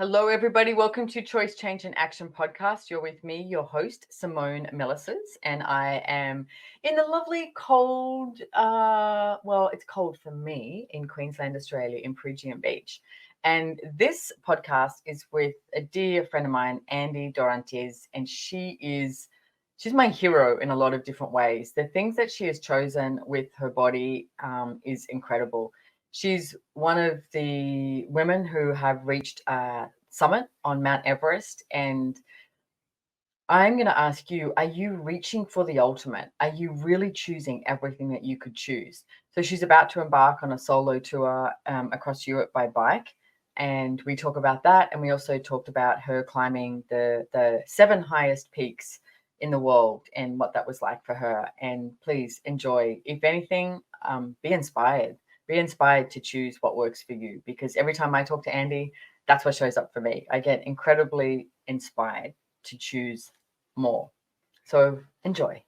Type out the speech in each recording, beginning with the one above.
Hello, everybody. Welcome to Choice, Change and Action podcast. You're with me, your host, Simone Milasas, and I am in the lovely cold, it's cold for me in Queensland, Australia, in Peregian Beach. And this podcast is with a dear friend of mine, Andy Dorantes, and she's my hero in a lot of different ways. The things that she has chosen with her body is incredible. She's one of the women who have reached a summit on Mount Everest. And I'm going to ask you, are you reaching for the ultimate? Are you really choosing everything that you could choose? So she's about to embark on a solo tour across Europe by bike. And we talk about that. And we also talked about her climbing the 7 highest peaks in the world and what that was like for her. And please enjoy. If anything, be inspired. Be inspired to choose what works for you, because every time I talk to Andy, that's what shows up for me. I get incredibly inspired to choose more. So enjoy.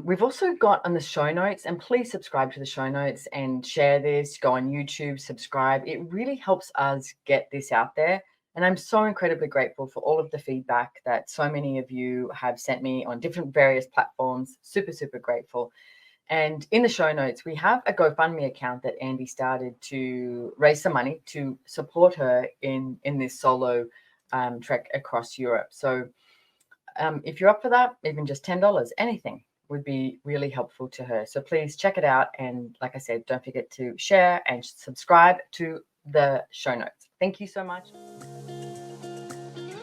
We've also got on the show notes, and please subscribe to the show notes and share this. Go on YouTube, subscribe. It really helps us get this out there. And I'm so incredibly grateful for all of the feedback that so many of you have sent me on different various platforms. Super, super grateful. And in the show notes, we have a GoFundMe account that Andy started to raise some money to support her in this solo trek across Europe. So if you're up for that, even just $10, anything would be really helpful to her. So please check it out. And like I said, don't forget to share and subscribe to the show notes. Thank you so much.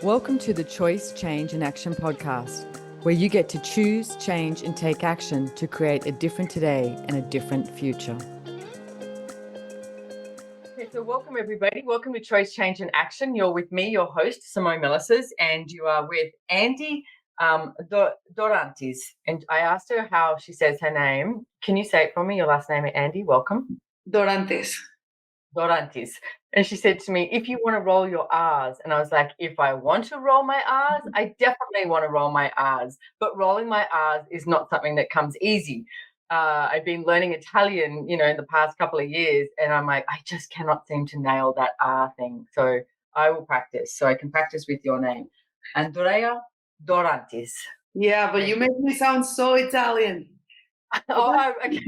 Welcome to the Choice, Change and Action podcast, where you get to choose, change, and take action to create a different today and a different future. Okay, so welcome everybody. Welcome to Choice, Change and Action. You're with me, your host, Simone Milasas, and you are with Andy Dorantes. And I asked her how she says her name. Can you say it for me? Your last name, Andy. Welcome. Dorantes. Dorantes. And she said to me, if you want to roll your R's. And I was like, if I want to roll my R's, I definitely want to roll my R's. But rolling my R's is not something that comes easy. I've been learning Italian, in the past couple of years. And I'm like, I just cannot seem to nail that R thing. So I will practice. So I can practice with your name. Andrea Dorantes. Yeah, but you make me sound so Italian. Okay.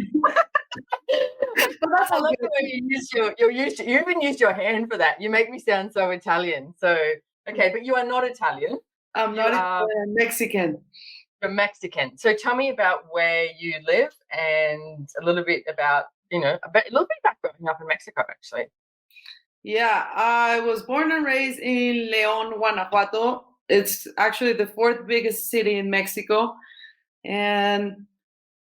I love the way you even used your hand for that. You make me sound so Italian. So okay, but you are not Italian. I'm not Italian, Mexican. You're Mexican. So tell me about where you live and a little bit about, a little bit about growing up in Mexico, actually. Yeah, I was born and raised in León, Guanajuato. It's actually the 4th biggest city in Mexico, and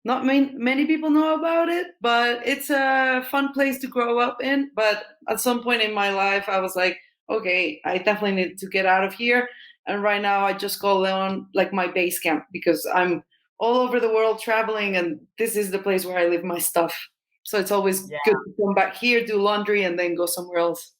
not many people know about it, but it's a fun place to grow up in. But at some point in my life, I was like, okay, I definitely need to get out of here. And right now, I just call Leon like my base camp, because I'm all over the world traveling, and this is the place where I live my stuff. So it's always good to come back here, do laundry, and then go somewhere else.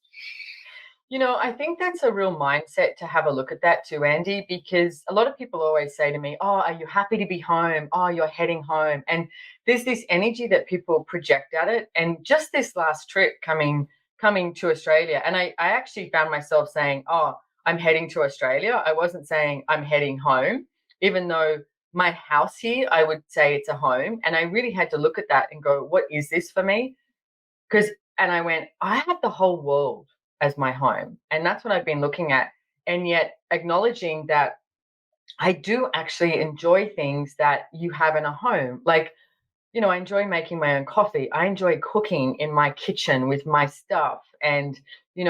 I think that's a real mindset to have a look at that too, Andy, because a lot of people always say to me, oh, are you happy to be home? Oh, you're heading home. And there's this energy that people project at it. And just this last trip coming to Australia, and I actually found myself saying, oh, I'm heading to Australia. I wasn't saying I'm heading home, even though my house here, I would say it's a home. And I really had to look at that and go, what is this for me? And I went, I have the whole world as my home. And that's what I've been looking at. And yet acknowledging that I do actually enjoy things that you have in a home. Like, I enjoy making my own coffee. I enjoy cooking in my kitchen with my stuff and,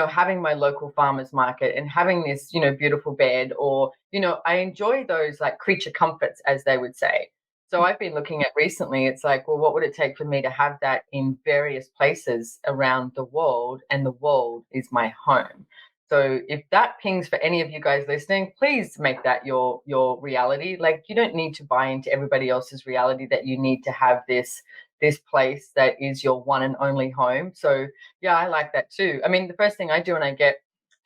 having my local farmers market and having this, beautiful bed, or, I enjoy those like creature comforts, as they would say. So I've been looking at recently, it's like, well, what would it take for me to have that in various places around the world? And the world is my home. So if that pings for any of you guys listening, please make that your reality. Like, you don't need to buy into everybody else's reality that you need to have this place that is your one and only home. So yeah, I like that too. I mean, the first thing I do when I get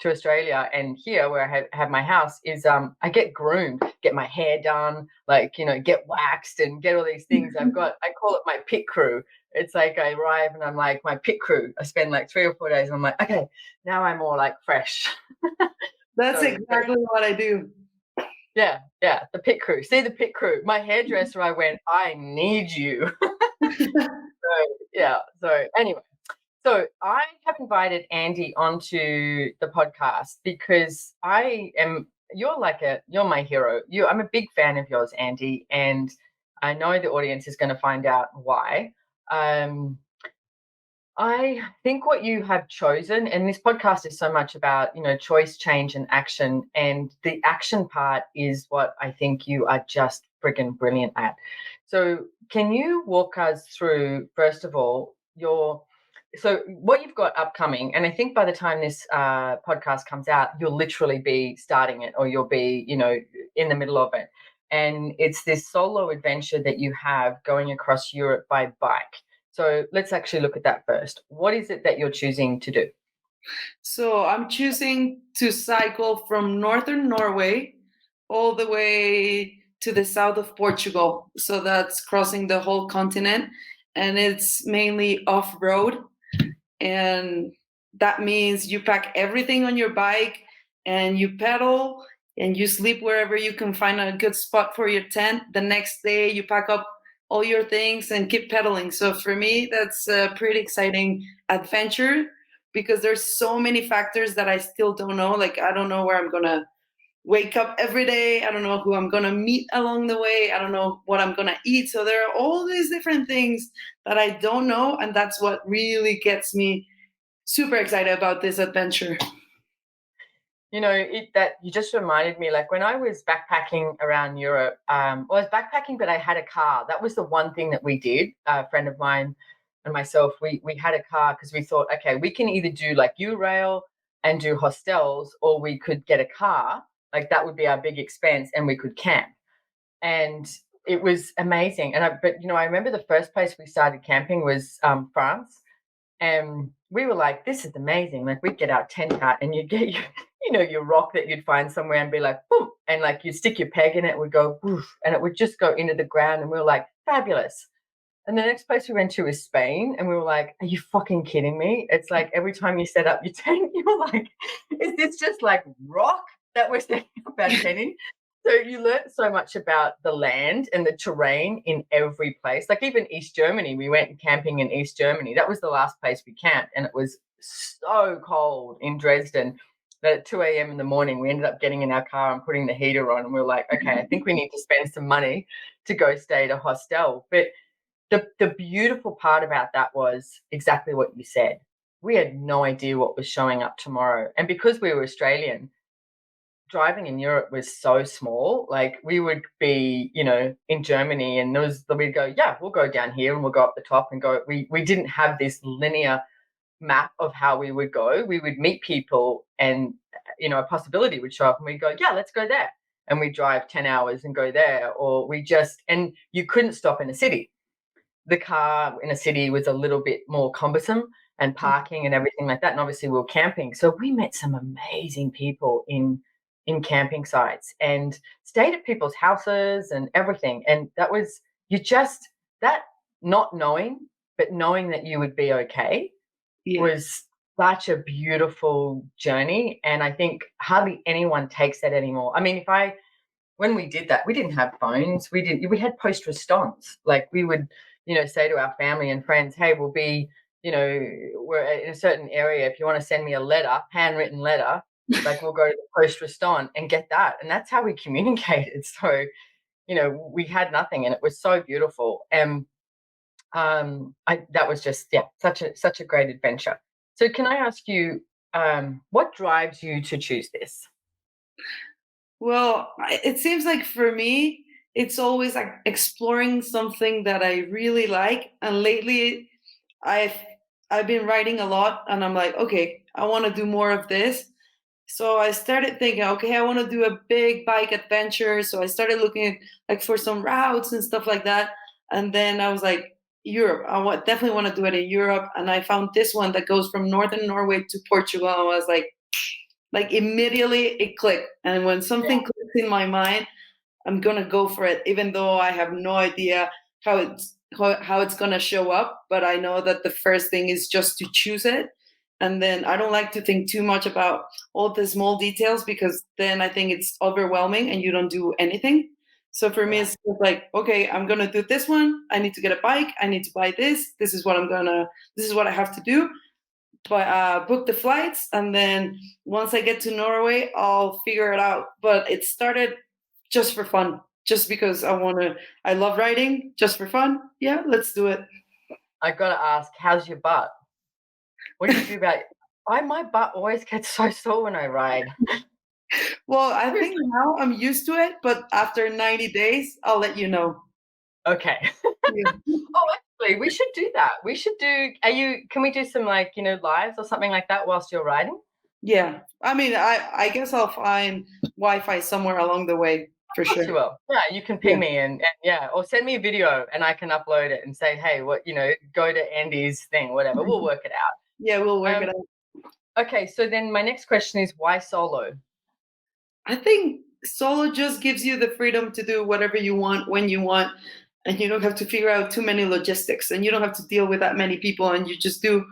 to Australia and here where I have my house is I get groomed, get my hair done, like, get waxed and get all these things. I call it my pit crew. It's like I arrive and I'm like my pit crew. I spend like 3 or 4 days and I'm like, okay, now I'm more like fresh. That's exactly what I do. Yeah, the pit crew. See the pit crew. My hairdresser, I went, I need you. So anyway. So I have invited Andy onto the podcast because you're my hero. I'm a big fan of yours, Andy, and I know the audience is going to find out why. I think what you have chosen, and this podcast is so much about, choice, change, and action. And the action part is what I think you are just freaking brilliant at. So can you walk us through, first of all, what you've got upcoming? And I think by the time this podcast comes out, you'll literally be starting it, or you'll be, in the middle of it. And it's this solo adventure that you have going across Europe by bike. So let's actually look at that first. What is it that you're choosing to do? So I'm choosing to cycle from Northern Norway all the way to the south of Portugal. So that's crossing the whole continent, and it's mainly off-road. And that means you pack everything on your bike and you pedal and you sleep wherever you can find a good spot for your tent. The next day you pack up all your things and keep pedaling. So for me, that's a pretty exciting adventure because there's so many factors that I still don't know. Like, I don't know where I'm going to wake up every day. I don't know who I'm going to meet along the way. I don't know what I'm going to eat. So there are all these different things that I don't know. And that's what really gets me super excited about this adventure. That you just reminded me, like when I was backpacking around Europe, I was backpacking, but I had a car. That was the one thing that we did. A friend of mine and myself, we had a car because we thought, okay, we can either do like U-Rail and do hostels, or we could get a car. Like that would be our big expense, and we could camp. And it was amazing. But I remember the first place we started camping was France. And we were like, this is amazing. Like we'd get our tent out and you'd get your rock that you'd find somewhere and be like, boom. And like you'd stick your peg in it, it would go, woof, and it would just go into the ground. And we were like, fabulous. And the next place we went to was Spain. And we were like, are you fucking kidding me? It's like every time you set up your tent, you were like, is this just like rock that we're setting up our tent in? So you learn so much about the land and the terrain in every place. Like even East Germany, we went camping in East Germany. That was the last place we camped, and it was so cold in Dresden that at 2 a.m. in the morning, we ended up getting in our car and putting the heater on, and we were like, okay, I think we need to spend some money to go stay at a hostel. But the beautiful part about that was exactly what you said. We had no idea what was showing up tomorrow. And because we were Australian, driving in Europe was so small. Like we would be, in Germany, and we'd go, yeah, we'll go down here and we'll go up the top and go. We didn't have this linear map of how we would go. We would meet people, and a possibility would show up, and we'd go, yeah, let's go there. And we drive 10 hours and go there, or and you couldn't stop in a city. The car in a city was a little bit more cumbersome, and parking and everything like that. And obviously we were camping. So we met some amazing people in camping sites and stayed at people's houses and everything. And that was that not knowing, but knowing that you would be okay was such a beautiful journey. And I think hardly anyone takes that anymore. I mean, when we did that, we didn't have phones. We had post response. Like we would, say to our family and friends, hey, we'll be, we're in a certain area. If you want to send me a letter, handwritten letter, like we'll go to the post response and get that. And that's how we communicated. So, we had nothing, and it was so beautiful. And that was just, such a great adventure. So can I ask you, what drives you to choose this? Well, it seems like for me, it's always like exploring something that I really like. And lately, I've been writing a lot, and I'm like, okay, I want to do more of this. So I started thinking, okay, I want to do a big bike adventure. So I started looking like for some routes and stuff like that. And then I was like, Europe. Definitely want to do it in Europe. And I found this one that goes from Northern Norway to Portugal. I was like, Like immediately it clicked. And when something clicks in my mind, I'm gonna go for it, even though I have no idea how it's gonna show up. But I know that the first thing is just to choose it, and then I don't like to think too much about all the small details because then I think it's overwhelming and you don't do anything. So for me, Yeah. it's like, okay, I'm gonna do this one. I need to get a bike. I need to buy this. This is what I'm gonna. This is what I have to do. But book the flights, and then once I get to Norway, I'll figure it out. But it started just for fun, just because I want to. I love riding, just for fun. Yeah, let's do it. I gotta ask, how's your butt? What do you do about? My butt always gets so sore when I ride. Well, I think now I'm used to it, but after 90 days, I'll let you know. Okay. Yeah. Oh, actually, we should do that. We should do. Can we do some like lives or something like that whilst you're riding? Yeah. I mean, I guess I'll find Wi-Fi somewhere along the way for Of course sure. you will. Yeah, you can Yeah. ping me and yeah, or send me a video and I can upload it and say, hey, go to Andy's thing, whatever. We'll work it out. Yeah, we'll work it out. Okay, so then my next question is why solo? I think solo just gives you the freedom to do whatever you want when you want, and you don't have to figure out too many logistics, and you don't have to deal with that many people, and you just do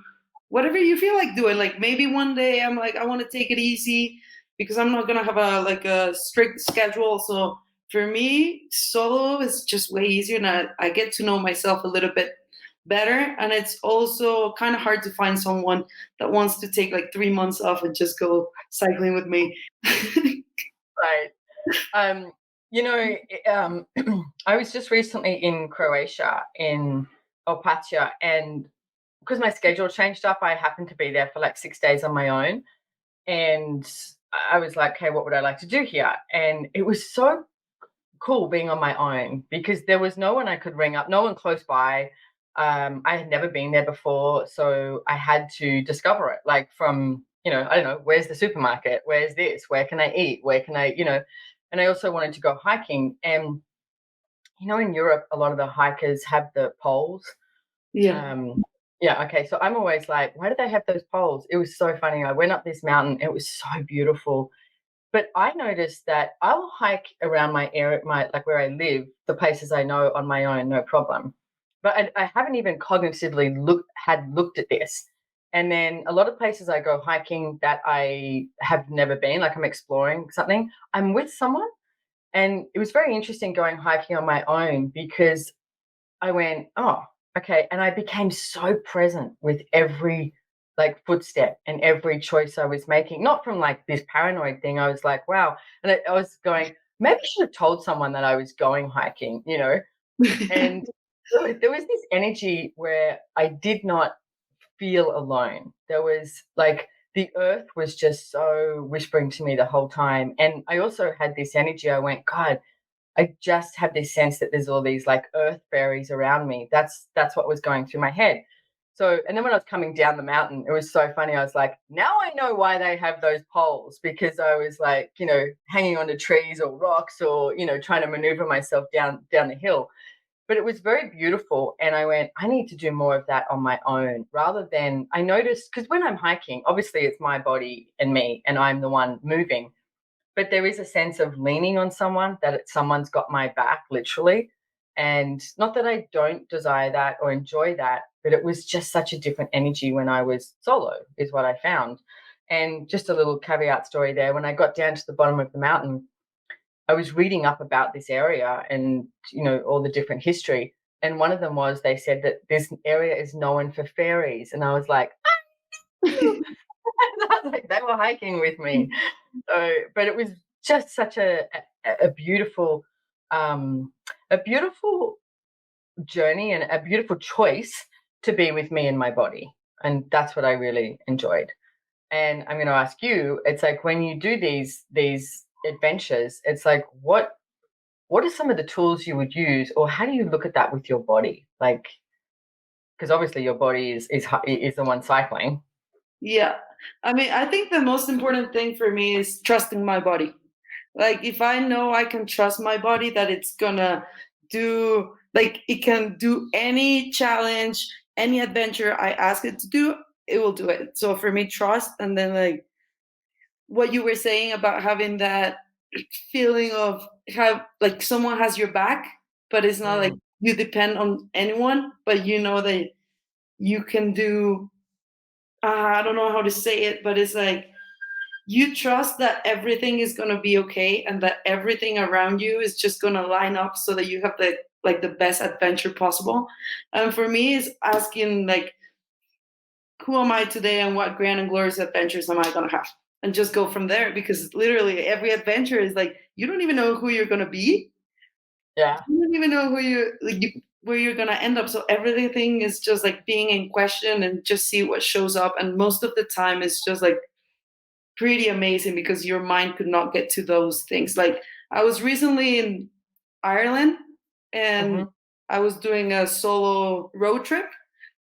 whatever you feel like doing. Like maybe one day I'm like, I want to take it easy because I'm not gonna have a strict schedule. So for me, solo is just way easier, and I get to know myself a little bit better. And it's also kind of hard to find someone that wants to take like 3 months off and just go cycling with me. Right. Um, you know, I was just recently in Croatia in Opatia, and because my schedule changed up, I happened to be there for like 6 days on my own. And I was like, okay, what would I like to do here? And it was so cool being on my own because there was no one I could ring up, no one close by. I had never been there before, so I had to discover it. Like from, I don't know, where's the supermarket? Where's this? Where can I eat? Where can I, and I also wanted to go hiking. And, in Europe, a lot of the hikers have the poles. Yeah. Yeah, okay. So I'm always like, why do they have those poles? It was so funny. I went up this mountain. It was so beautiful. But I noticed that I'll hike around my area, like where I live, the places I know on my own, no problem. But I haven't even cognitively looked at this. And then a lot of places I go hiking that I have never been, like I'm exploring something, I'm with someone. And it was very interesting going hiking on my own because I went, oh, okay. And I became so present with every like footstep and every choice I was making, not from like this paranoid thing. I was like, wow. And I was going, maybe I should have told someone that I was going hiking. And there was this energy where I did not feel alone. There was like the earth was just so whispering to me the whole time. And I also had this energy. I went, God, I just have this sense that there's all these like earth fairies around me. That's what was going through my head. So, and then when I was coming down the mountain, it was so funny. I was like, now I know why they have those poles because I was like, hanging onto trees or rocks or, trying to maneuver myself down the hill. But it was very beautiful. And I went, I need to do more of that on my own rather than I noticed because when I'm hiking, obviously it's my body and me, and I'm the one moving, but there is a sense of leaning on someone that someone's got my back literally. And not that I don't desire that or enjoy that, but it was just such a different energy when I was solo is what I found. And just a little caveat story there, when I got down to the bottom of the mountain, I was reading up about this area and all the different history, and one of them was they said that this area is known for fairies, and I was like, like they were hiking with me. So, but it was just such a beautiful um, a beautiful journey and a beautiful choice to be with me and my body, and that's what I really enjoyed. And I'm going to ask you, it's like when you do these adventures, it's like what are some of the tools you would use, or how do you look at that with your body, like because obviously your body is the one cycling. Yeah. I mean, I think the most important thing for me is trusting my body. Like, if I know I can trust my body that it's gonna do, like, it can do any challenge, any adventure I ask it to do, it will do it. So for me, trust, and then, like, what you were saying about having that feeling of have like someone has your back, but it's not like Mm. you depend on anyone, but you know that you can do. I don't know how to say it, but it's like you trust that everything is going to be okay and that everything around you is just going to line up so that you have the best adventure possible. And for me is asking like, who am I today and what grand and glorious adventures am I going to have, and just go from there, because literally every adventure is like you don't even know who you're going to be. Yeah. You don't even know who where you're going to end up, so everything is just like being in question and just see what shows up, and most of the time it's just like pretty amazing because your mind could not get to those things. Like I was recently in Ireland and Hmm. I was doing a solo road trip,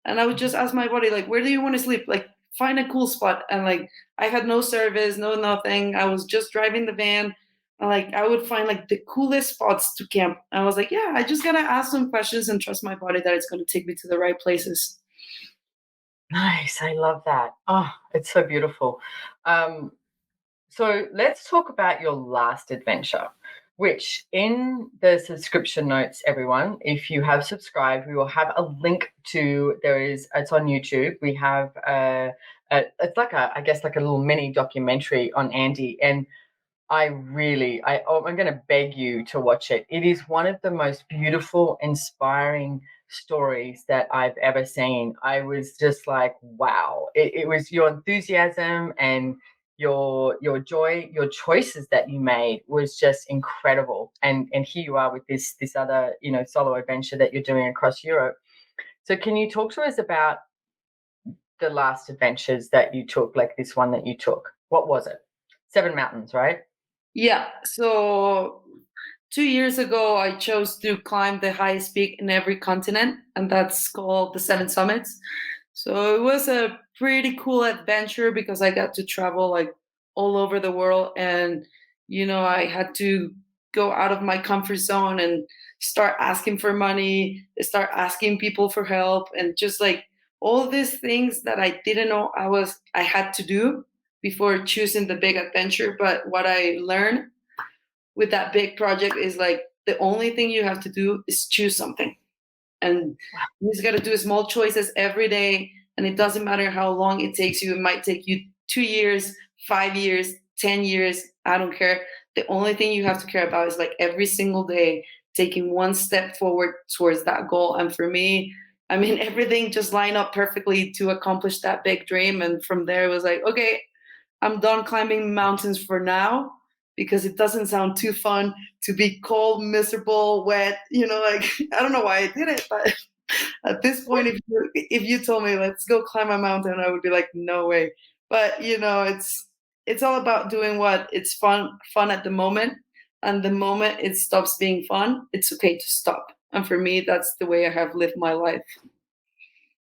and I would just ask my body like, where do you want to sleep? Like find a cool spot. And like I had no service, no nothing. I was just driving the van. And like I would find like the coolest spots to camp. And I was like, yeah, I just gotta ask some questions and trust my body that it's gonna take me to the right places. Nice. I love that. Oh, it's so beautiful. Um, So let's talk about your last adventure, which in the subscription notes, everyone, if you have subscribed, we will have a link to, it's on YouTube. We have it's like I guess like a little mini documentary on Andy. And I'm going to beg you to watch it. It is one of the most beautiful, inspiring stories that I've ever seen. I was just like, wow. It was your enthusiasm and your joy, your choices that you made was just incredible. And here you are with this other, solo adventure that you're doing across Europe. So can you talk to us about the last adventures that you took, like this one that you took? What was it? Seven Mountains, right? Yeah. So 2 years ago, I chose to climb the highest peak in every continent, and that's called the Seven Summits. So it was a pretty cool adventure because I got to travel like all over the world, and I had to go out of my comfort zone and start asking for money, start asking people for help, and just like all these things that I didn't know I had to do before choosing the big adventure. But what I learned with that big project is like the only thing you have to do is choose something, and you just got to do small choices every day, and it doesn't matter how long it takes you. It might take you 2 years, 5 years, 10 years. I don't care. The only thing you have to care about is like every single day taking one step forward towards that goal. And for me, I mean, everything just lined up perfectly to accomplish that big dream. And from there it was like, okay, I'm done climbing mountains for now, because it doesn't sound too fun to be cold, miserable, wet. Like I don't know why I did it, but at this point, if you told me let's go climb a mountain, I would be like, no way. But it's all about doing what it's fun at the moment, and the moment it stops being fun, it's okay to stop. And for me, that's the way I have lived my life.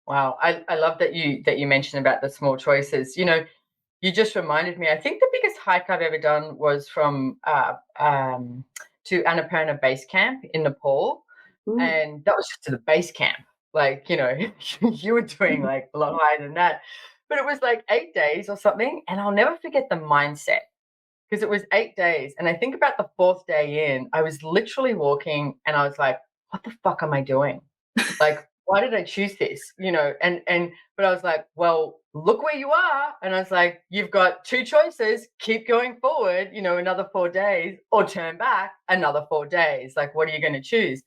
Wow, I love that you mentioned about the small choices. You just reminded me. I think the biggest hike I've ever done was from to Annapurna Base Camp in Nepal, Ooh. and that was just to the base camp. Like you were doing like a lot higher than that, but it was like 8 days or something. And I'll never forget the mindset because it was 8 days. And I think about the fourth day in, I was literally walking, and I was like, "What the fuck am I doing?" Like, why did I choose this? But I was like, well, look where you are. And I was like, you've got two choices: keep going forward, another 4 days, or turn back another 4 days. Like, what are you going to choose?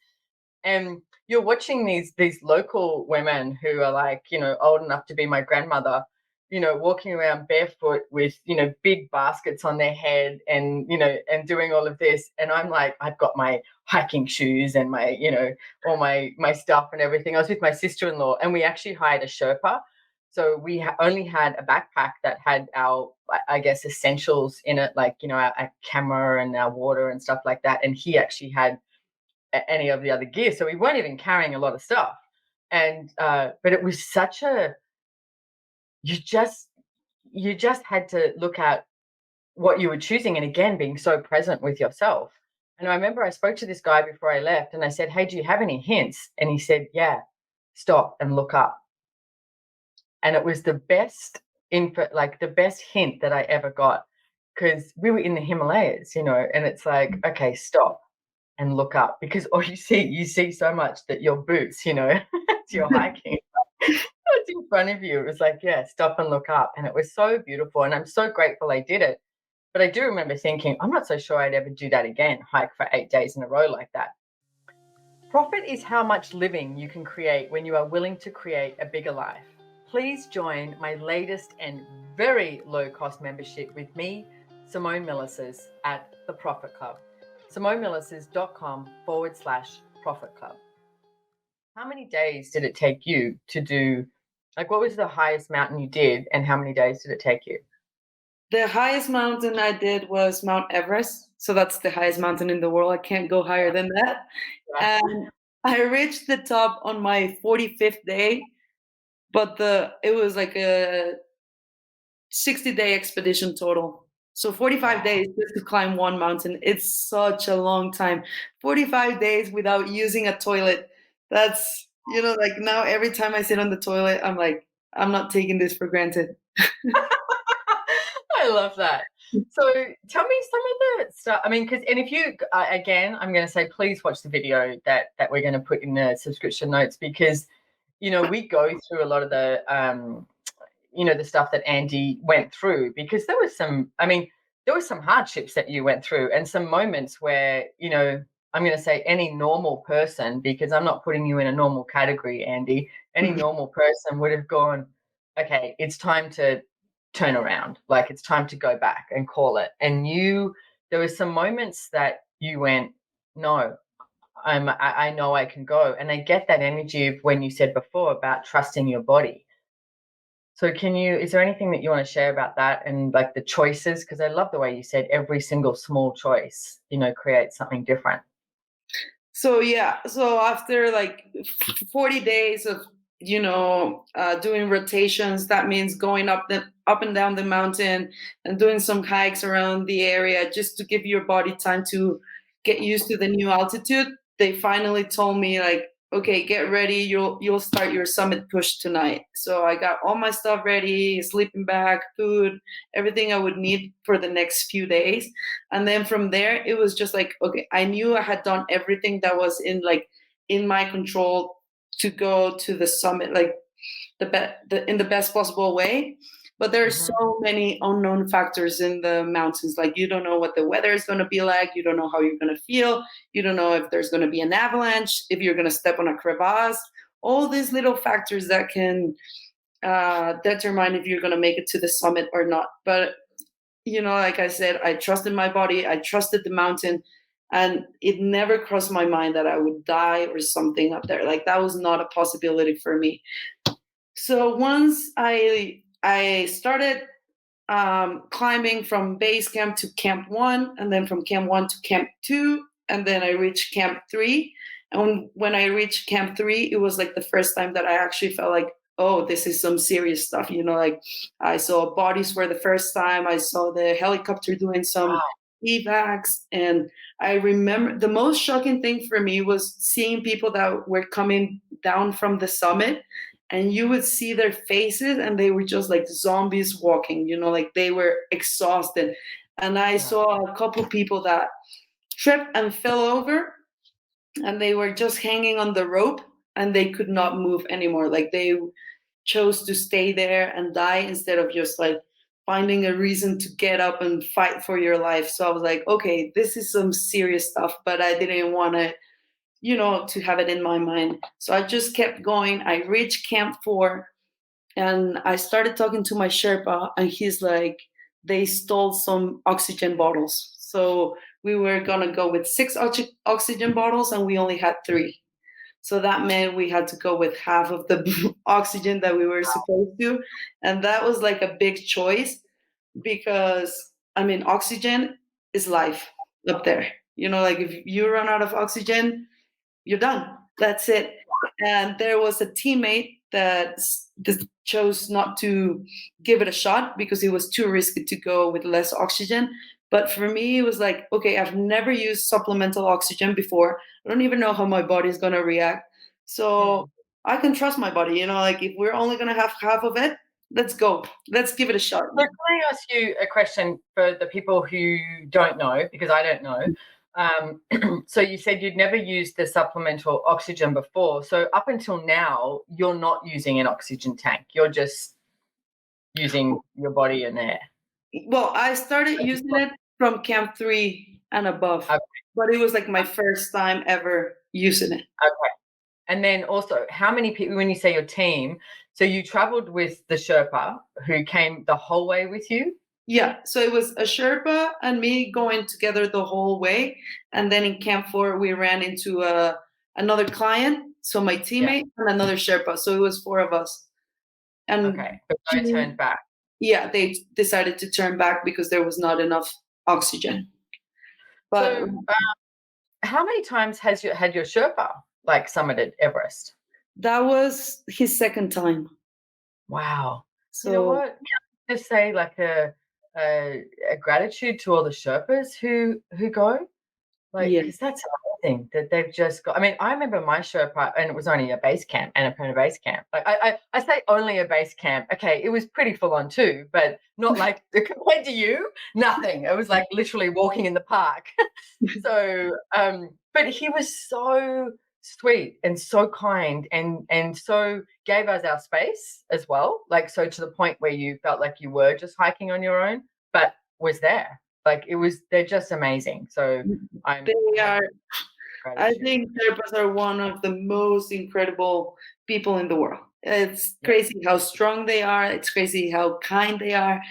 And you're watching these local women who are like, old enough to be my grandmother, walking around barefoot with, big baskets on their head, and doing all of this. And I'm like, I've got my hiking shoes and my, all my stuff and everything. I was with my sister-in-law, and we actually hired a Sherpa. So we only had a backpack that had our, I guess, essentials in it, like, our camera and our water and stuff like that. And he actually had any of the other gear. So we weren't even carrying a lot of stuff. And but it was such a you just you just had to look at what you were choosing, and again being so present with yourself. And I remember I spoke to this guy before I left, and I said, "Hey, do you have any hints?" And he said, "Yeah, stop and look up." And it was the best info, like the best hint that I ever got, because we were in the Himalayas, and it's like, okay, stop and look up, because all you see so much that your boots, as you're hiking, it's in front of you. It was like, yeah, stop and look up. And it was so beautiful. And I'm so grateful I did it. But I do remember thinking, I'm not so sure I'd ever do that again, hike for 8 days in a row like that. Profit is how much living you can create when you are willing to create a bigger life. Please join my latest and very low-cost membership with me, Simone Milasas, at the Profit Club. SimoneMilasas.com/Profit Club. How many days did it take you to do, like, what was the highest mountain you did, and how many days did it take you? The highest mountain I did was Mount Everest. So that's the highest mountain in the world. I can't go higher than that. Yeah. And I reached the top on my 45th day, but it was like a 60-day expedition total. So 45 days just to climb one mountain. It's such a long time. 45 days without using a toilet. That's, like now every time I sit on the toilet, I'm like, I'm not taking this for granted. I love that. So tell me some of the stuff. I mean, because, and if you, again, I'm going to say, please watch the video that we're going to put in the subscription notes, because, we go through a lot of the, the stuff that Andy went through, because there was some hardships that you went through, and some moments where, I'm going to say any normal person, because I'm not putting you in a normal category, Andy, any normal person would have gone, okay, it's time to turn around. Like, it's time to go back and call it. And there were some moments that you went, no, I know I can go. And I get that energy of when you said before about trusting your body. So is there anything that you want to share about that, and like the choices? Because I love the way you said every single small choice, creates something different. So yeah, so after like 40 days of doing rotations, that means going up and down the mountain and doing some hikes around the area just to give your body time to get used to the new altitude. They finally told me like, okay, get ready, you'll start your summit push tonight. So I got all my stuff ready, sleeping bag, food, everything I would need for the next few days. And then from there it was just like, okay, I knew I had done everything that was in my control to go to the summit, like in the best possible way. But there are so many unknown factors in the mountains. Like, you don't know what the weather is going to be like. You don't know how you're going to feel. You don't know if there's going to be an avalanche, if you're going to step on a crevasse. All these little factors that can determine if you're going to make it to the summit or not. But like I said, I trusted my body. I trusted the mountain. And it never crossed my mind that I would die or something up there. Like, that was not a possibility for me. So once I started climbing from base camp to camp 1, and then from camp 1 to camp 2, and then I reached camp 3. And when I reached camp 3, it was like the first time that I actually felt like, oh, this is some serious stuff. Like, I saw bodies for the first time. I saw the helicopter doing some evacs. And I remember the most shocking thing for me was seeing people that were coming down from the summit, and you would see their faces and they were just like zombies walking, like they were exhausted. And I saw a couple people that tripped and fell over, and they were just hanging on the rope and they could not move anymore. Like, they chose to stay there and die instead of just like finding a reason to get up and fight for your life. So I was like, okay, this is some serious stuff, but I didn't want to to have it in my mind. So I just kept going. I reached camp 4 and I started talking to my Sherpa, and he's like, they stole some oxygen bottles. So we were going to go with 6 oxygen bottles, and we only had 3. So that meant we had to go with half of the oxygen that we were supposed to. And that was like a big choice, because, I mean, oxygen is life up there. Like, if you run out of oxygen, you're done. That's it. And there was a teammate that chose not to give it a shot because it was too risky to go with less oxygen. But for me, it was like, okay, I've never used supplemental oxygen before. I don't even know how my body is going to react. So I can trust my body, like, if we're only going to have half of it, let's go. Let's give it a shot. So can I ask you a question for the people who don't know, because I don't know? So you said you'd never used the supplemental oxygen before. So up until now, you're not using an oxygen tank. You're just using your body and air. Well, I started using it from Camp 3 and above, Okay. but it was like my first time ever using it. Okay. And then also, how many people, when you say your team, so you traveled with the Sherpa who came the whole way with you? Yeah, so it was a Sherpa and me going together the whole way. And then in Camp 4, we ran into another client, so my teammate and another Sherpa. So it was four of us. And Okay, but no turned back. yeah, they decided to turn back because there was not enough oxygen. But So how many times has you had your Sherpa like summited Everest? that was his second time. Wow. You know So what? Can I just say like a gratitude to all the Sherpas who go? Like, yeah, because that's amazing that they've just got. I mean, I remember my Sherpa, and it was only a base camp, Annapurna base camp. Like, I say only a base camp. Okay, it was pretty full on too, but not like compared to you, nothing. It was like literally walking in the park. So, but he was so sweet and so kind, and so gave us our space as well. Like, so to the point where you felt like you were just hiking on your own, but was there. Like it was, they're just amazing. So I'm they are. I gratitude. think Sherpas are one of the most incredible people in the world. It's crazy how strong they are. It's crazy how kind they are.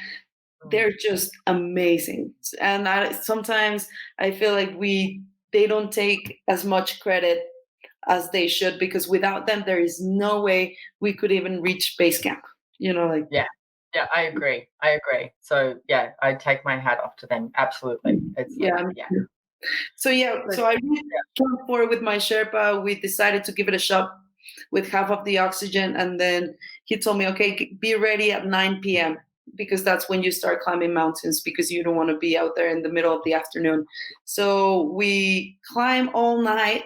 They're just amazing. And sometimes I feel like they don't take as much credit as they should, because without them there is no way we could even reach base camp. Like Yeah, I agree. So yeah, I take my hat off to them. Absolutely. It's like, yeah. yeah. So I came forward with my Sherpa. We decided to give it a shot with half of the oxygen, and then he told me, "Okay, be ready at 9 p.m. because that's when you start climbing mountains, because you don't want to be out there in the middle of the afternoon." So we climb all night.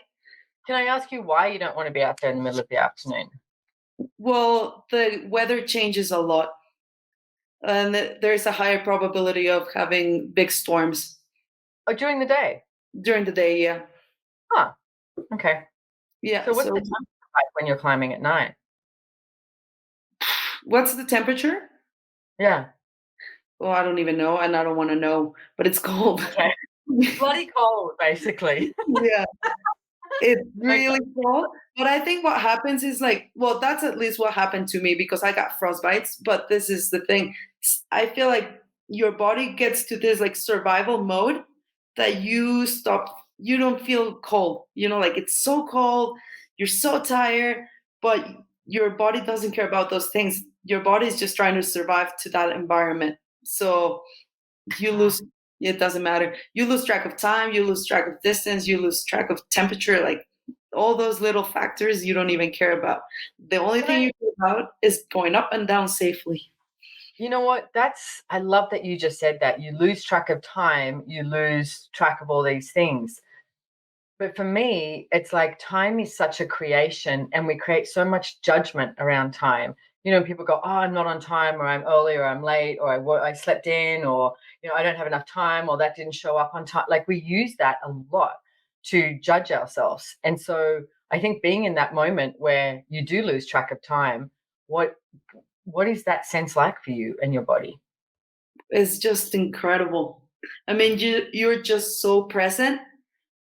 Can I ask you why you don't want to be out there in the middle of the afternoon? Well, the weather changes a lot, and there's a higher probability of having big storms Oh, during the day. during the day. Yeah, Huh. Okay. yeah. So what's So the temperature like when you're climbing at night? what's the temperature? Yeah. Oh, I don't even know, and I don't want to know, but it's cold. Okay. Bloody cold, basically. Yeah, it's Okay. really cold. But I think what happens is like, well, that's at least what happened to me because I got frostbites. But this is the thing. I feel like your body gets to this like survival mode that you don't feel cold. Like it's so cold, you're so tired, but your body doesn't care about those things. Your body is just trying to survive to that environment. So you lose, it doesn't matter, you lose track of time, you lose track of distance, you lose track of temperature, like all those little factors you don't even care about. The only thing you care about is going up and down safely. You know what? I love that you just said that. You lose track of time, you lose track of all these things. But for me, it's like time is such a creation, and we create so much judgment around time. People go, "Oh, I'm not on time," or "I'm early," or "I'm late," or I slept in," or "I don't have enough time," or "That didn't show up on time." Like we use that a lot to judge ourselves. And so I think being in that moment where you do lose track of time, what what is that sense like for you and your body? It's just incredible. I mean, you're just so present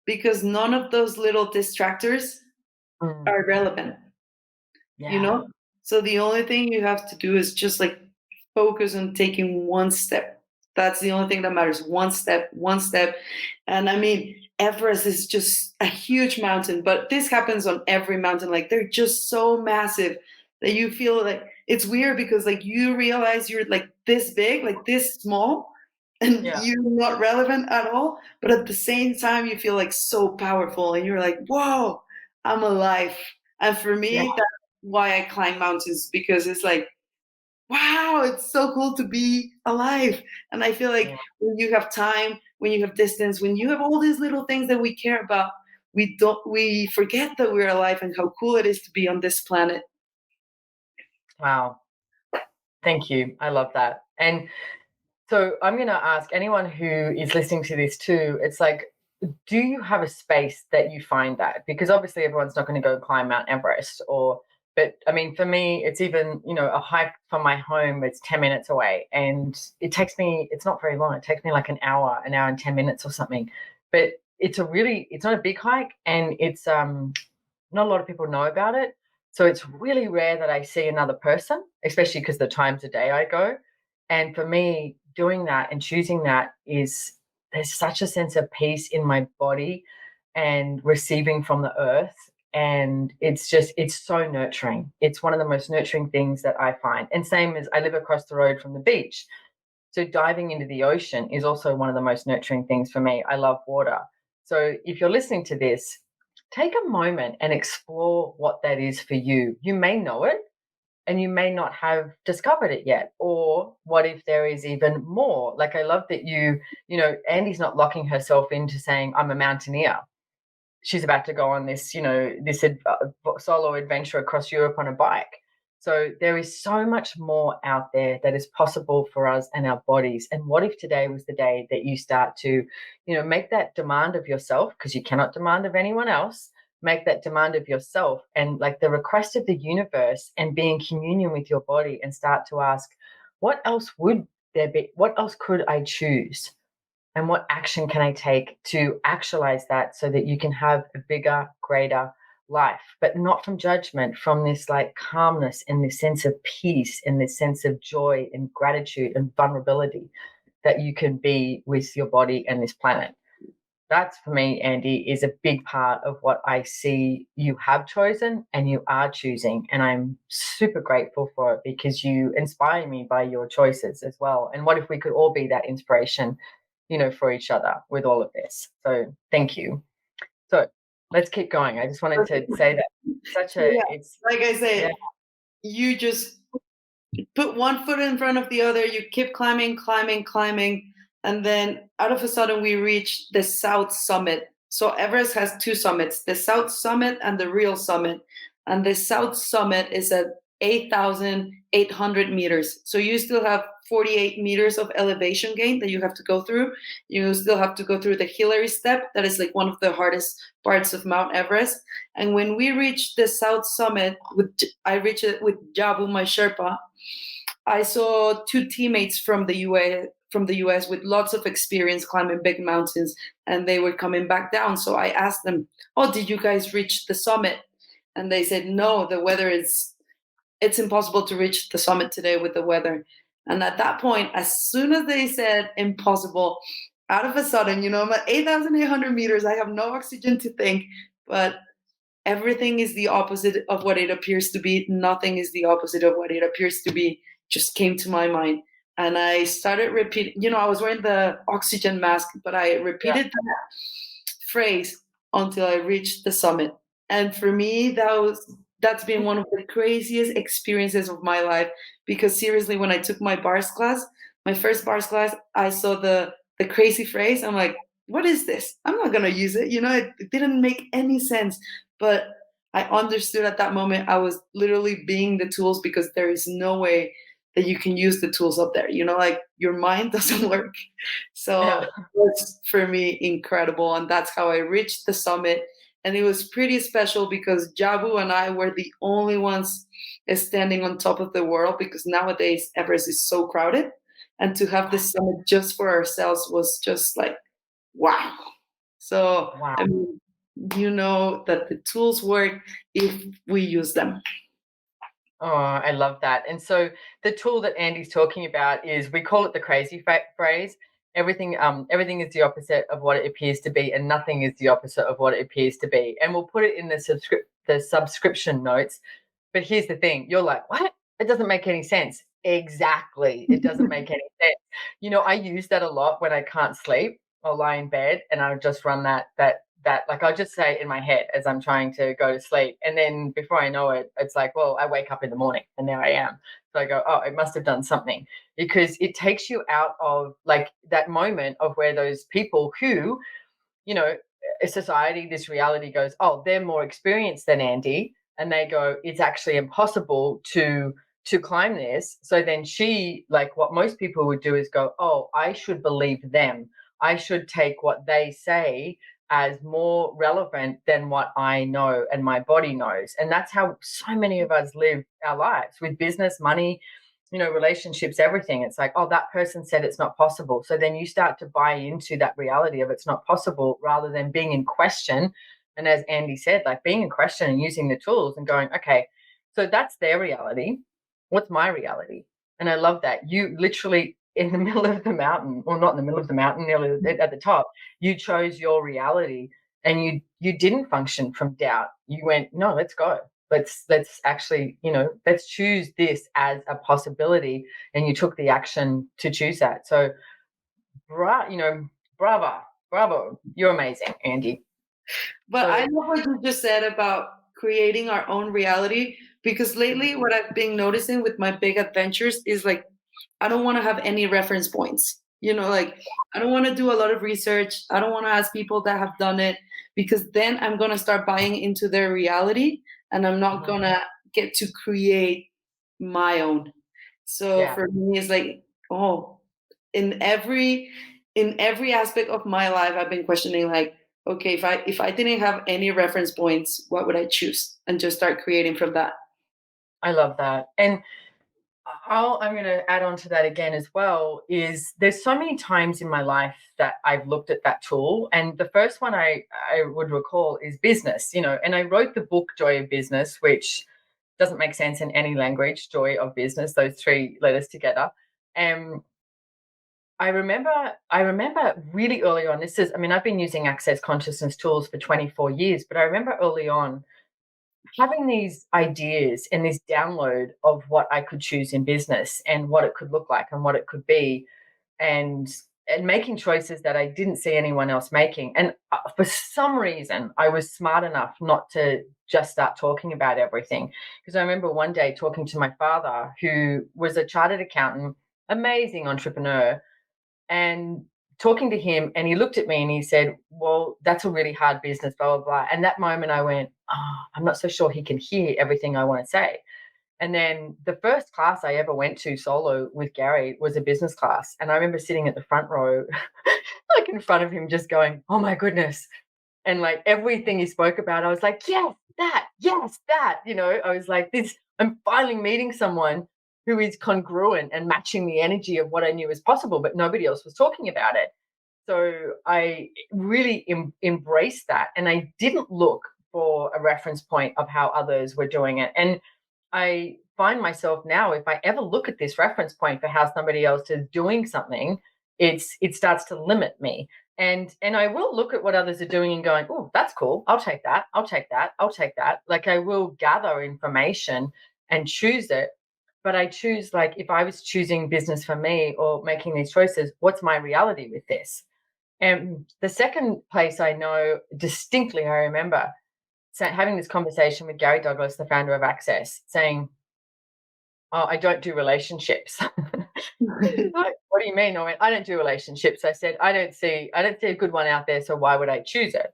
because none of those little distractors Mm, are relevant, you yeah. know? So the only thing you have to do is just like focus on taking one step. That's the only thing that matters. One step, one step. And I mean, Everest is just a huge mountain, but this happens on every mountain. Like they're just so massive that you feel like it's weird because like you realize you're like this big, like this small, and Yeah. you're not relevant at all. But at the same time, you feel like so powerful and you're like, whoa, I'm alive. And for Yeah. me, that's why I climb mountains, because it's like, wow, it's so cool to be alive. And I feel like Yeah. when you have time, when you have distance, when you have all these little things that we care about, we forget that we're alive and how cool it is to be on this planet. Wow. Thank you. I love that. And so I'm going to ask anyone who is listening to this too, it's like, do you have a space that you find that? Because obviously everyone's not going to go climb Mount Everest but I mean, for me, it's even, a hike from my home, it's 10 minutes away and it's not very long. It takes me like an hour and 10 minutes or something. But it's not a big hike and it's, not a lot of people know about it. So it's really rare that I see another person, especially because the times of day I go. And for me, doing that and choosing that there's such a sense of peace in my body and receiving from the earth. And it's so nurturing. It's one of the most nurturing things that I find. And same as I live across the road from the beach. So diving into the ocean is also one of the most nurturing things for me. I love water. So if you're listening to this, take a moment and explore what that is for you. You may know it and you may not have discovered it yet. Or what if there is even more? Like I love that Andy's not locking herself into saying, I'm a mountaineer. She's about to go on this, solo adventure across Europe on a bike. So there is so much more out there that is possible for us and our bodies. And what if today was the day that you start to, make that demand of yourself, because you cannot demand of anyone else, make that demand of yourself and like the request of the universe and be in communion with your body and start to ask, what else would there be? What else could I choose? And what action can I take to actualize that so that you can have a bigger, greater life, but not from judgment, from this like calmness and this sense of peace and this sense of joy and gratitude and vulnerability that you can be with your body and this planet. That's for me, Andy, is a big part of what I see you have chosen and you are choosing. And I'm super grateful for it because you inspire me by your choices as well. And what if we could all be that inspiration, for each other with all of this? So thank you. So let's keep going. I just wanted to say that it's like I said, yeah. you just put one foot in front of the other, you keep climbing, climbing, climbing, and then out of a sudden we reach the south summit. So Everest has two summits, the south summit and the real summit. And the south summit is at 8,800 meters. So you still have 48 meters of elevation gain that you have to go through. You still have to go through the Hillary step, that is like one of the hardest parts of Mount Everest. And when we reach the south summit, I reach it with Jabu, my Sherpa. I saw two teammates from the US with lots of experience climbing big mountains, and they were coming back down. So I asked them, "Oh, did you guys reach the summit?" And they said, "No, the weather it's impossible to reach the summit today with the weather." And at that point, as soon as they said impossible, out of a sudden, I'm at 8,800 meters. I have no oxygen to think, but everything is the opposite of what it appears to be. Nothing is the opposite of what it appears to be. Just came to my mind. And I started repeating, I was wearing the oxygen mask, but I repeated that phrase until I reached the summit. And for me, that's been one of the craziest experiences of my life, because seriously, when I took my bars class, my first bars class, I saw the crazy phrase. I'm like, what is this? I'm not gonna use it. It didn't make any sense. But I understood at that moment I was literally being the tools, because there is no way that you can use the tools up there. Like your mind doesn't work. So it was for me incredible. And that's how I reached the summit. And it was pretty special because Jabu and I were the only ones standing on top of the world, because nowadays Everest is so crowded. And to have this summit just for ourselves was just like, wow. So Wow. I mean, that the tools work if we use them. Oh, I love that. And so the tool that Andy's talking about is, we call it the crazy phrase. Everything is the opposite of what it appears to be, and nothing is the opposite of what it appears to be. And we'll put it in the subscription notes. But here's the thing: you're like, what? It doesn't make any sense. Exactly, it doesn't make any sense. I use that a lot when I can't sleep. I'll lie in bed and I'll just run that like I'll just say it in my head as I'm trying to go to sleep, and then before I know it, it's like, well, I wake up in the morning and there I am. So I go, oh, it must have done something, because it takes you out of like that moment of where those people who, a society, this reality goes, oh, they're more experienced than Andy, and they go, it's actually impossible to to climb this. So then she, like what most people would do is go, oh, I should believe them. I should take what they say as more relevant than what I know and my body knows. And that's how so many of us live our lives with business, money, relationships, everything. It's like, oh, that person said it's not possible. So then you start to buy into that reality of it's not possible rather than being in question. And as Andy said, like being in question and using the tools and going, okay, so that's their reality. What's my reality? And I love that. You literally in the middle of the mountain, or not in the middle of the mountain, nearly at the top, you chose your reality and you didn't function from doubt. You went, no, let's go. Let's actually, let's choose this as a possibility. And you took the action to choose that. So bravo. You're amazing, Andy. But I love what you just said about creating our own reality, because lately what I've been noticing with my big adventures is like I don't want to have any reference points. Like I don't want to do a lot of research. I don't want to ask people that have done it, because then I'm going to start buying into their reality and I'm not going to get to create my own. So for me, it's like, oh, in every aspect of my life, I've been questioning like, okay, if I didn't have any reference points, what would I choose? And just start creating from that. I love that. And I'm going to add on to that again as well, is there's so many times in my life that I've looked at that tool. And the first one I would recall is business, and I wrote the book Joy of Business, which doesn't make sense in any language, Joy of Business, those three letters together. And I remember really early on, I've been using Access Consciousness tools for 24 years, but I remember early on having these ideas and this download of what I could choose in business and what it could look like and what it could be, and making choices that I didn't see anyone else making. And for some reason, I was smart enough not to just start talking about everything. Because I remember one day talking to my father, who was a chartered accountant, amazing entrepreneur, and talking to him, and he looked at me and he said, well, that's a really hard business, blah, blah, blah. And that moment I went, oh, I'm not so sure he can hear everything I want to say. And then the first class I ever went to solo with Gary was a business class. And I remember sitting at the front row, like in front of him, just going, oh my goodness. And like everything he spoke about, I was like, yes, that. I was like, I'm finally meeting someone who is congruent and matching the energy of what I knew was possible, but nobody else was talking about it. So I really embraced that. And I didn't look for a reference point of how others were doing it. And I find myself now, if I ever look at this reference point for how somebody else is doing something, it starts to limit me. And I will look at what others are doing and going, oh, that's cool. I'll take that. I'll take that. I'll take that. Like I will gather information and choose it. But I choose, like, if I was choosing business for me or making these choices, what's my reality with this? And the second place I know distinctly, I remember having this conversation with Gary Douglas, the founder of Access, saying, oh, I don't do relationships. Like, what do you mean? I went, I don't do relationships. I said, I don't see a good one out there, so why would I choose it?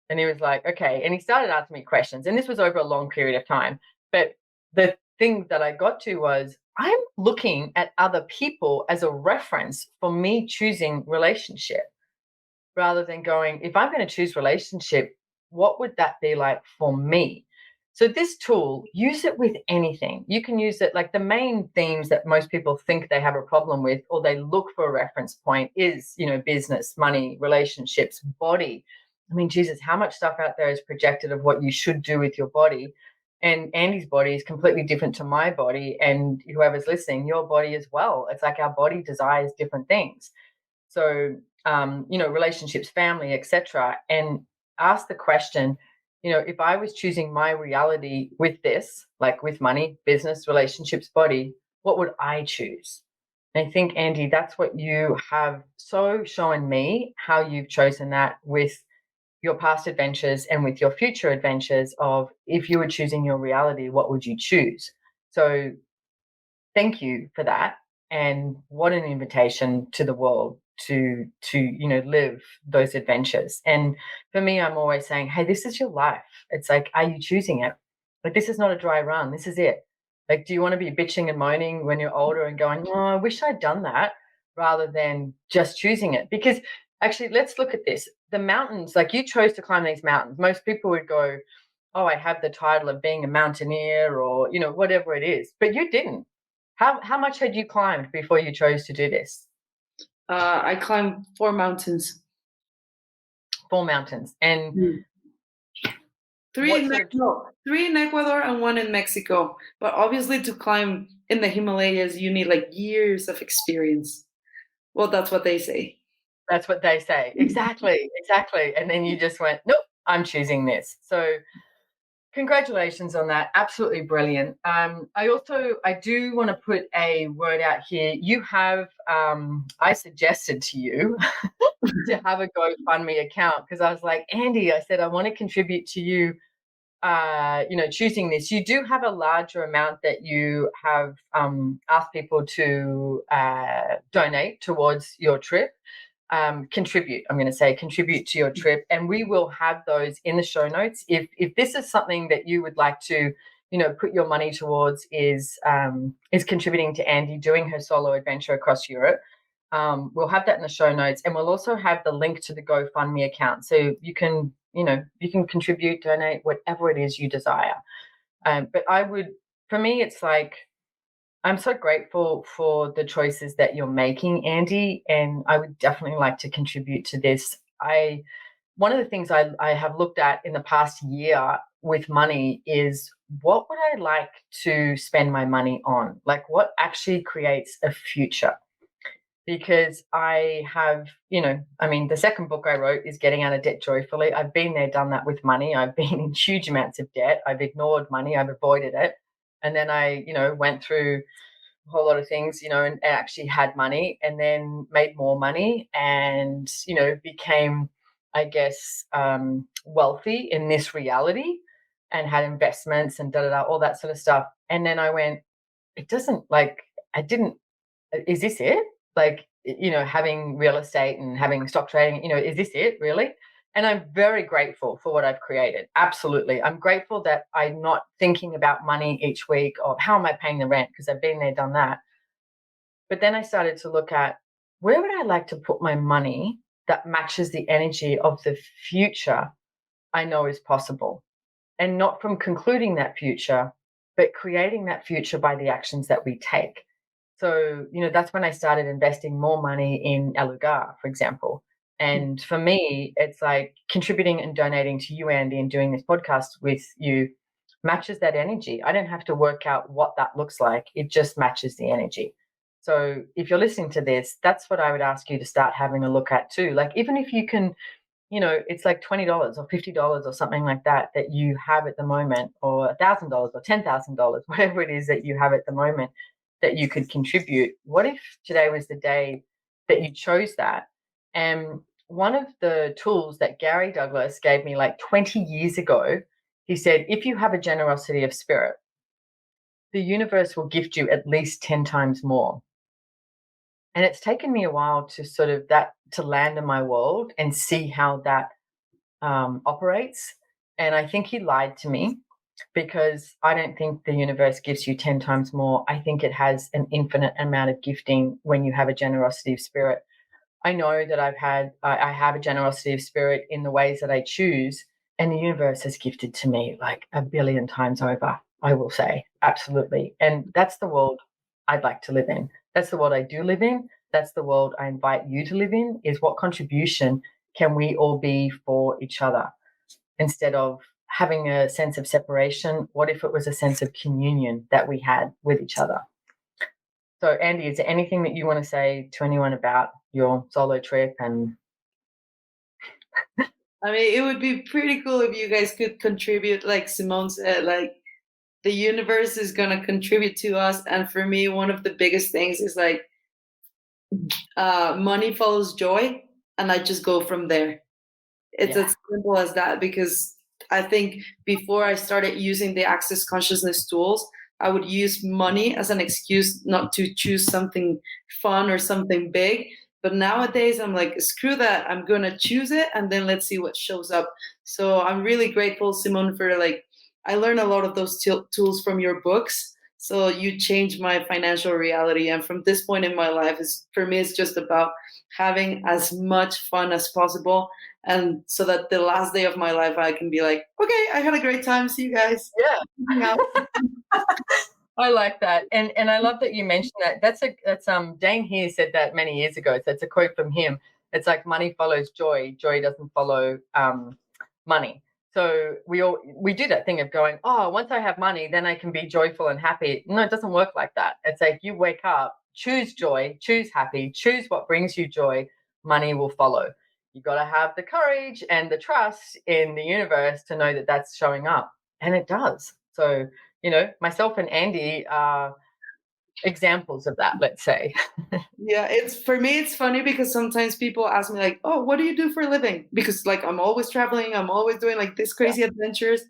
And he was like, okay. And he started asking me questions. And this was over a long period of time. But the thing that I got to was, I'm looking at other people as a reference for me choosing relationship, rather than going, if I'm going to choose relationship, what would that be like for me? So this tool, use it with anything. You can use it, like the main themes that most people think they have a problem with, or they look for a reference point, is, business, money, relationships, body. I mean, Jesus, how much stuff out there is projected of what you should do with your body? And Andy's body is completely different to my body, and whoever's listening, your body as well. It's like our body desires different things. So, relationships, family, etc. And ask the question, if I was choosing my reality with this, like with money, business, relationships, body, what would I choose? And I think, Andy, that's what you have so shown me, how you've chosen that with your past adventures and with your future adventures of, if you were choosing your reality, what would you choose? So thank you for that. And what an invitation to the world to live those adventures. And for me, I'm always saying, hey, this is your life. It's like, are you choosing it? Like, this is not a dry run. This is it. Like, do you want to be bitching and moaning when you're older and going, oh, I wish I'd done that, rather than just choosing it? Because actually, let's look at this. The mountains, like, you chose to climb these mountains. Most people would go, oh, I have the title of being a mountaineer, or, you know, whatever it is. But you didn't. How much had you climbed before you chose to do this? I climbed 4 mountains. 4 mountains. And Three in Ecuador and 1 in Mexico. But obviously, to climb in the Himalayas, you need like years of experience. Well, that's what they say. That's what they say. Exactly. And then you just went, nope, I'm choosing this. So congratulations on that. Absolutely brilliant. I do want to put a word out here. You have, I suggested to you to have a GoFundMe account, because I was like, Andy, I said, I want to contribute to you, choosing this. You do have a larger amount that you have asked people to donate towards your trip. Contribute to your trip, and we will have those in the show notes. If this is something that you would like to, put your money towards, is contributing to Andy doing her solo adventure across Europe, we'll have that in the show notes, and we'll also have the link to the GoFundMe account, so you can contribute, donate, whatever it is you desire. But for me, it's like, I'm so grateful for the choices that you're making, Andy, and I would definitely like to contribute to this. One of the things I have looked at in the past year with money is, what would I like to spend my money on? Like, what actually creates a future? Because I have, the second book I wrote is Getting Out of Debt Joyfully. I've been there, done that with money. I've been in huge amounts of debt. I've ignored money. I've avoided it. And then I, went through a whole lot of things, and actually had money, and then made more money, and, became, I guess, wealthy in this reality, and had investments and all that sort of stuff. And then I went, is this it? Like, having real estate and having stock trading, is this it really? And I'm very grateful for what I've created. Absolutely. I'm grateful that I'm not thinking about money each week, or how am I paying the rent, because I've been there, done that. But then I started to look at, where would I like to put my money that matches the energy of the future I know is possible? And not from concluding that future, but creating that future by the actions that we take. So, that's when I started investing more money in El Lugar, for example. And for me, it's like contributing and donating to you, Andy, and doing this podcast with you matches that energy. I don't have to work out what that looks like. It just matches the energy. So if you're listening to this, that's what I would ask you to start having a look at too. Like, even if you can, it's like $20 or $50 or something like that you have at the moment, or $1,000 or $10,000, whatever it is that you have at the moment that you could contribute. What if today was the day that you chose that? And one of the tools that Gary Douglas gave me like 20 years ago, he said, if you have a generosity of spirit, the universe will gift you at least 10 times more. And it's taken me a while to land in my world and see how that operates. And I think he lied to me, because I don't think the universe gives you 10 times more. I think it has an infinite amount of gifting when you have a generosity of spirit. I know that I have a generosity of spirit in the ways that I choose, and the universe has gifted to me like a billion times over, I will say. Absolutely. And that's the world I'd like to live in. That's the world I do live in. That's the world I invite you to live in, is what contribution can we all be for each other? Instead of having a sense of separation, what if it was a sense of communion that we had with each other? So, Andy, is there anything that you want to say to anyone about your solo trip? And I mean, it would be pretty cool if you guys could contribute, like Simone said, like, the universe is going to contribute to us. And for me, one of the biggest things is like, money follows joy, and I just go from there. It's as simple as that, because I think before I started using the Access Consciousness tools, I would use money as an excuse not to choose something fun or something big. But nowadays, I'm like, screw that. I'm going to choose it, and then let's see what shows up. So I'm really grateful, Simone, for like, I learned a lot of those tools from your books. So you change my financial reality. And from this point in my life, for me, it's just about having as much fun as possible. And so that the last day of my life, I can be like, okay, I had a great time. See you guys. Yeah. Hang out. I like that. And I love that you mentioned that. That's Dane here said that many years ago. So it's a quote from him. It's like money follows joy. Joy doesn't follow money. So we do that thing of going, oh, once I have money, then I can be joyful and happy. No, it doesn't work like that. It's like you wake up, choose joy, choose happy, choose what brings you joy, money will follow. You got to have the courage and the trust in the universe to know that that's showing up. And it does. So, myself and Andy are examples of that, let's say. Yeah, for me, it's funny because sometimes people ask me like, oh, what do you do for a living? Because like I'm always traveling, I'm always doing like these crazy adventures.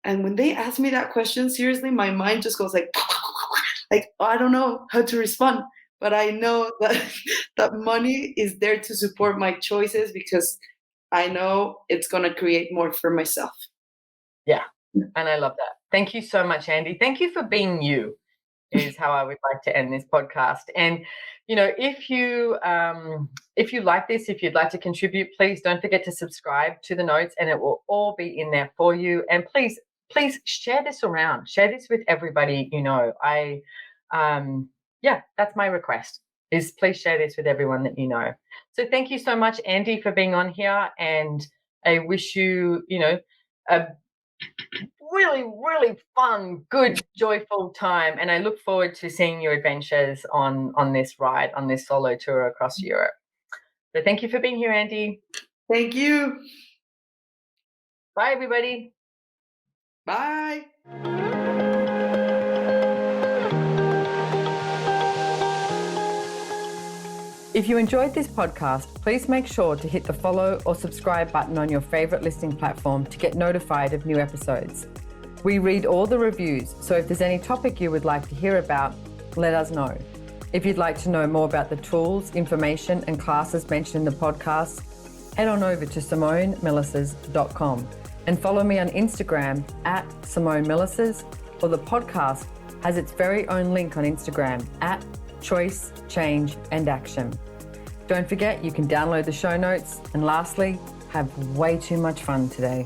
And when they ask me that question, seriously, my mind just goes like, I don't know how to respond. But I know that that money is there to support my choices because I know it's gonna create more for myself. Yeah. And I love that. Thank you so much, Andy. Thank you for being you, is how I would like to end this podcast. And if you like this, if you'd like to contribute, please don't forget to subscribe to the notes, and it will all be in there for you. And please share this around. Share this with everybody. That's my request, is please share this with everyone that you know. So thank you so much, Andy, for being on here, and I wish you a really, really fun, good, joyful time. And I look forward to seeing your adventures on this ride, on this solo tour across Europe. So thank you for being here, Andy. Thank you. Bye, everybody. Bye. If you enjoyed this podcast, please make sure to hit the follow or subscribe button on your favorite listening platform to get notified of new episodes. We read all the reviews, so if there's any topic you would like to hear about, let us know. If you'd like to know more about the tools, information, and classes mentioned in the podcast, head on over to SimoneMilasas.com and follow me on Instagram at Simone Milasas, or the podcast has its very own link on Instagram at Choice, Change, and Action. Don't forget, you can download the show notes, and lastly, have way too much fun today.